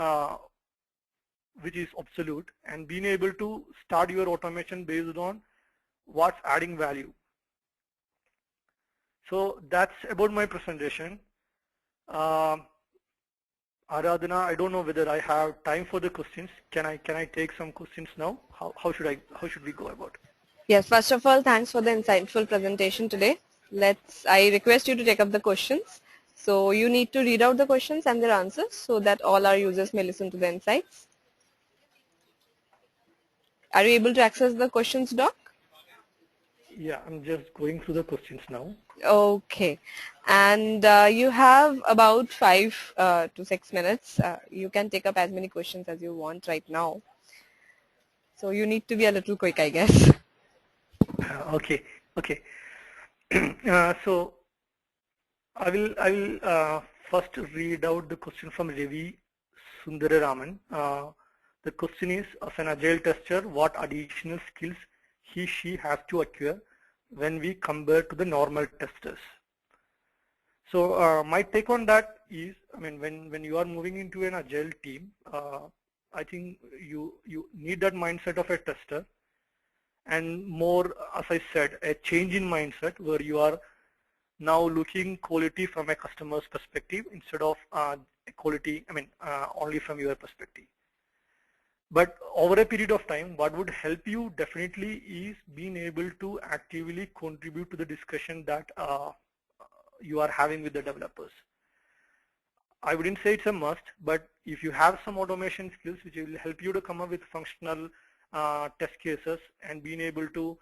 which is obsolete, and being able to start your automation based on what's adding value. So that's about my presentation. Aradhana, I don't know whether I have time for the questions. Can I take some questions now? How should we go about it? Yes, first of all, thanks for the insightful presentation today. I request you to take up the questions. So you need to read out the questions and their answers so that all our users may listen to the insights. Are you able to access the questions doc? Yeah, I'm just going through the questions now. Okay. And you have about 5 to 6 minutes. You can take up as many questions as you want right now. So you need to be a little quick, I guess. Okay. So I will first read out the question from Ravi Sundararaman. The question is, as an agile tester, what additional skills she has to acquire when we compare to the normal testers? So my take on that is, I mean, when you are moving into an agile team, I think you need that mindset of a tester, and more, as I said, a change in mindset where you are now looking quality from a customer's perspective instead of quality, I mean, only from your perspective. But over a period of time, what would help you definitely is being able to actively contribute to the discussion that you are having with the developers. I wouldn't say it's a must, but if you have some automation skills which will help you to come up with functional test cases and being able to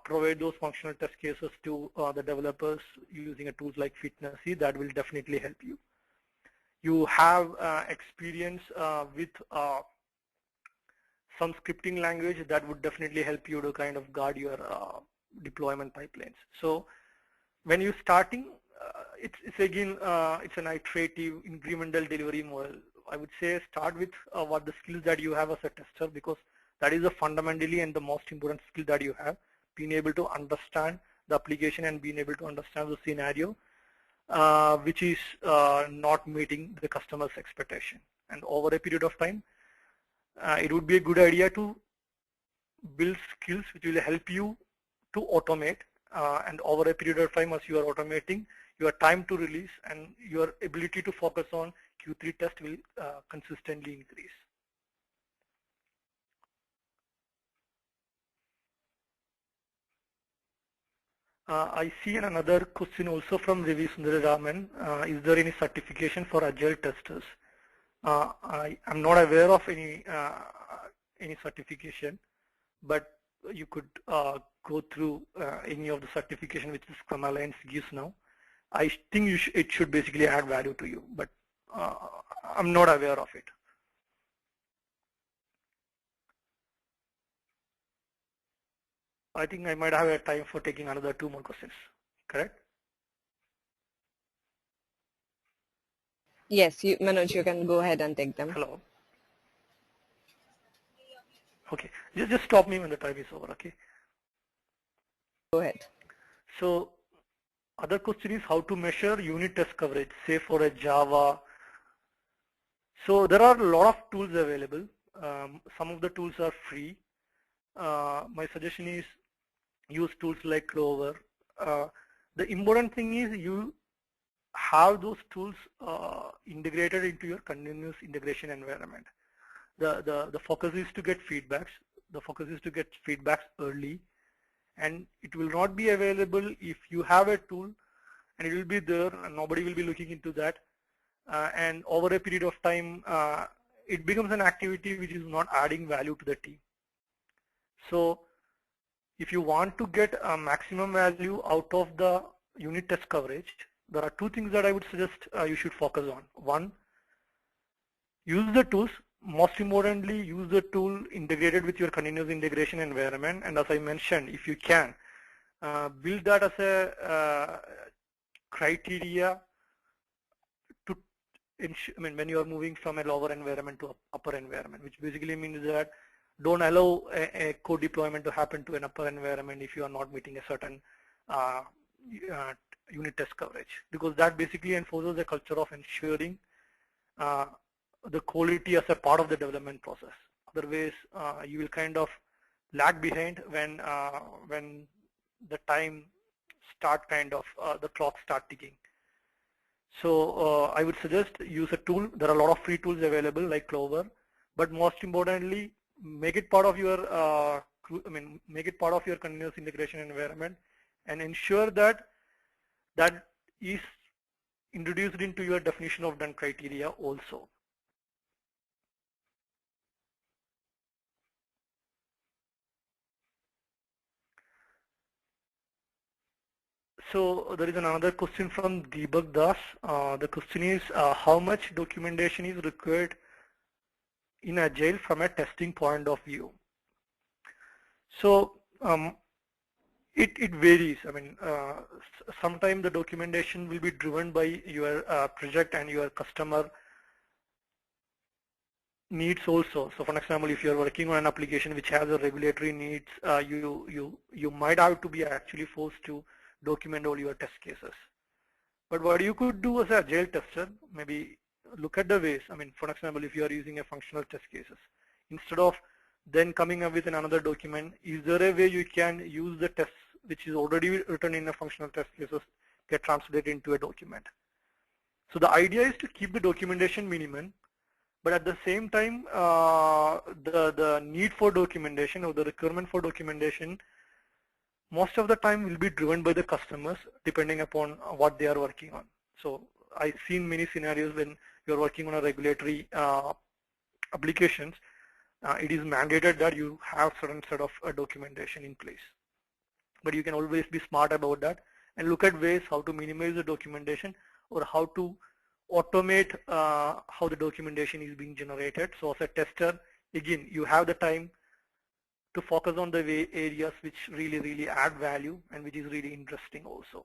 provide those functional test cases to the developers using a tools like Fitnessy, that will definitely help you. You have experience with some scripting language, that would definitely help you to kind of guard your deployment pipelines. So when you're starting, it's again, it's an iterative incremental delivery model. I would say start with what the skills that you have as a tester, because that is the fundamentally and the most important skill that you have, being able to understand the application and being able to understand the scenario which is not meeting the customer's expectation. And over a period of time, it would be a good idea to build skills which will help you to automate, and over a period of time, as you are automating, your time to release and your ability to focus on Q3 test will consistently increase. I see another question also from Ravi Sundararaman. Is there any certification for agile testers? I am not aware of any certification, but you could go through any of the certification which the Scrum Alliance gives now. I think it should basically add value to you, but I'm not aware of it. I think I might have a time for taking another 2 more questions, correct? Yes, Manoj, you can go ahead and take them. Hello. Okay, just stop me when the time is over, okay? Go ahead. So other question is how to measure unit test coverage, say for a Java. So there are a lot of tools available. Some of the tools are free. My suggestion is use tools like Clover. The important thing is you have those tools integrated into your continuous integration environment. The focus is to get feedbacks. The focus is to get feedbacks early, and it will not be available if you have a tool and it will be there and nobody will be looking into that. And over a period of time, it becomes an activity which is not adding value to the team. So if you want to get a maximum value out of the unit test coverage, there are 2 things that I would suggest you should focus on. One, use the tools. Most importantly, use the tool integrated with your continuous integration environment. And as I mentioned, if you can, build that as a criteria to ensure, when you are moving from a lower environment to an upper environment, which basically means that don't allow a code deployment to happen to an upper environment if you are not meeting a certain unit test coverage, because that basically enforces a culture of ensuring the quality as a part of the development process. Otherwise, you will kind of lag behind when the time start the clock start ticking. So I would suggest use a tool. There are a lot of free tools available like Clover, but most importantly, make it part of your make it part of your continuous integration environment, and ensure that that is introduced into your definition of done criteria also. So there is another question from Deepak Das. The question is how much documentation is required in Agile from a testing point of view? So it varies. Sometimes the documentation will be driven by your project and your customer needs also. So for example, if you're working on an application which has a regulatory needs, you might have to be actually forced to document all your test cases. But what you could do as an Agile tester, maybe look at the ways. For example, if you are using a functional test cases, instead of then coming up with another document, is there a way you can use the tests which is already written in a functional test cases get translated into a document? So the idea is to keep the documentation minimum, but at the same time, the need for documentation or the requirement for documentation most of the time will be driven by the customers depending upon what they are working on. So I've seen many scenarios when you're working on a regulatory applications, it is mandated that you have certain set of documentation in place. But you can always be smart about that and look at ways how to minimize the documentation or how to automate how the documentation is being generated. So as a tester, again, you have the time to focus on the areas which really add value and which is really interesting also.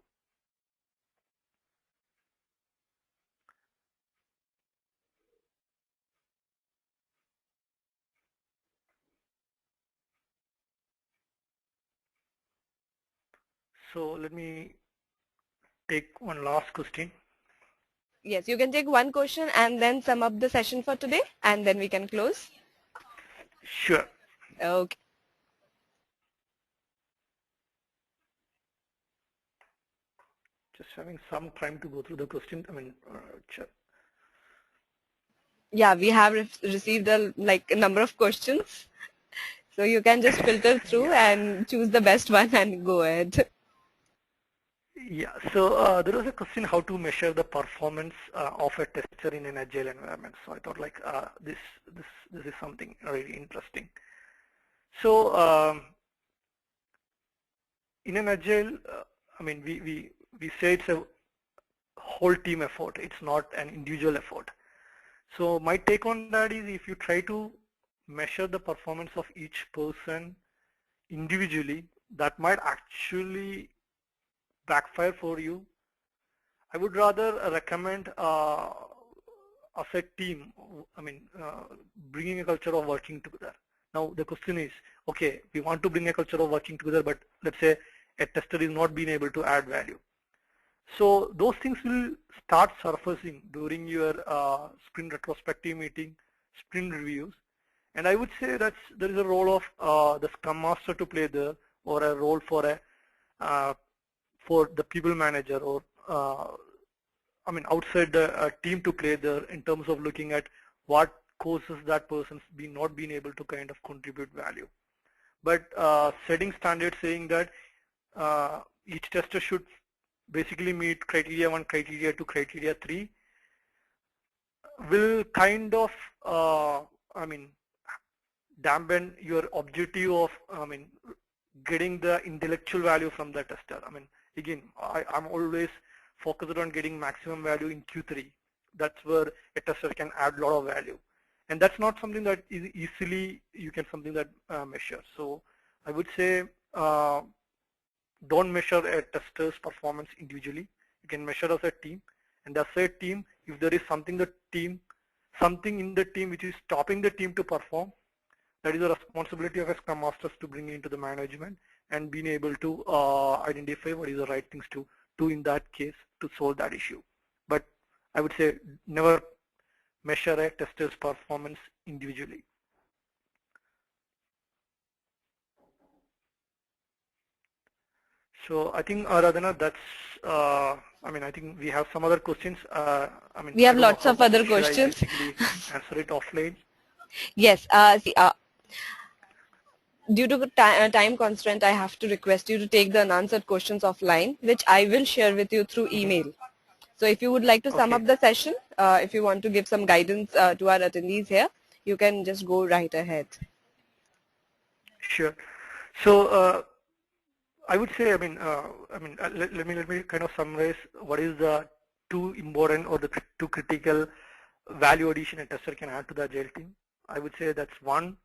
So let me take one last question. Yes, you can take one question and then sum up the session for today, and then we can close. Sure. Okay. Just having some time to go through the question. Sure. Yeah, we have received a number of questions, so you can just filter through and choose the best one and go ahead. Yeah, so there was a question how to measure the performance of a tester in an Agile environment. So I thought this is something really interesting. So in an Agile, we say it's a whole team effort. It's not an individual effort. So my take on that is, if you try to measure the performance of each person individually, that might actually backfire for you. I would rather recommend as a team, bringing a culture of working together. Now the question is, okay, we want to bring a culture of working together, but let's say a tester is not being able to add value. So those things will start surfacing during your sprint retrospective meeting, sprint reviews. And I would say that there is a role of the Scrum Master to play there, or a role for the people manager, or outside the team to play there, in terms of looking at what causes that person's not being able to kind of contribute value. But setting standards, saying that each tester should basically meet criteria 1, criteria 2, criteria 3, will kind of dampen your objective of getting the intellectual value from the tester. Again, I'm always focused on getting maximum value in Q3. That's where a tester can add a lot of value, and that's not something that is easily you can measure. So I would say don't measure a tester's performance individually. You can measure as a team, and as a team, if there is something in the team which is stopping the team to perform, that is a responsibility of a Scrum Master to bring it into the management and being able to identify what is the right things to do in that case to solve that issue. But I would say never measure a tester's performance individually. So I think, Aradhana, that's, I think we have some other questions. We have lots of other questions. Should I basically answer it offline? Yes. Due to time constraint, I have to request you to take the unanswered questions offline, which I will share with you through email. So if you would like to sum up the session, if you want to give some guidance to our attendees here, you can just go right ahead. Sure. So I would say, let me kind of summarize what is the two important or the two critical value addition a tester can add to the Agile team. I would say that's one,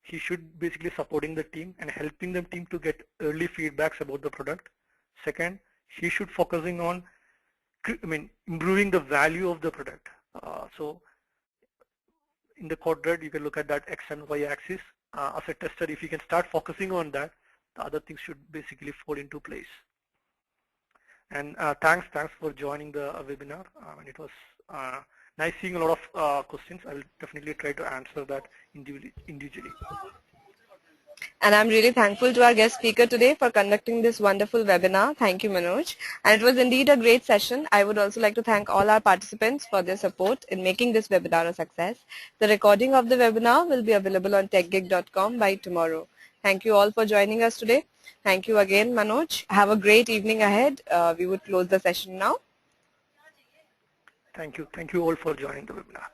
he should basically supporting the team and helping the team to get early feedbacks about the product. Second, he should focusing on improving the value of the product. So in the quadrant, you can look at that X and Y axis. As a tester, if you can start focusing on that, the other things should basically fall into place. And thanks for joining the webinar. It was nice seeing a lot of questions. I will definitely try to answer that individually. And I'm really thankful to our guest speaker today for conducting this wonderful webinar. Thank you, Manoj. And it was indeed a great session. I would also like to thank all our participants for their support in making this webinar a success. The recording of the webinar will be available on techgeek.com by tomorrow. Thank you all for joining us today. Thank you again, Manoj. Have a great evening ahead. We would close the session now. Thank you. Thank you all for joining the webinar.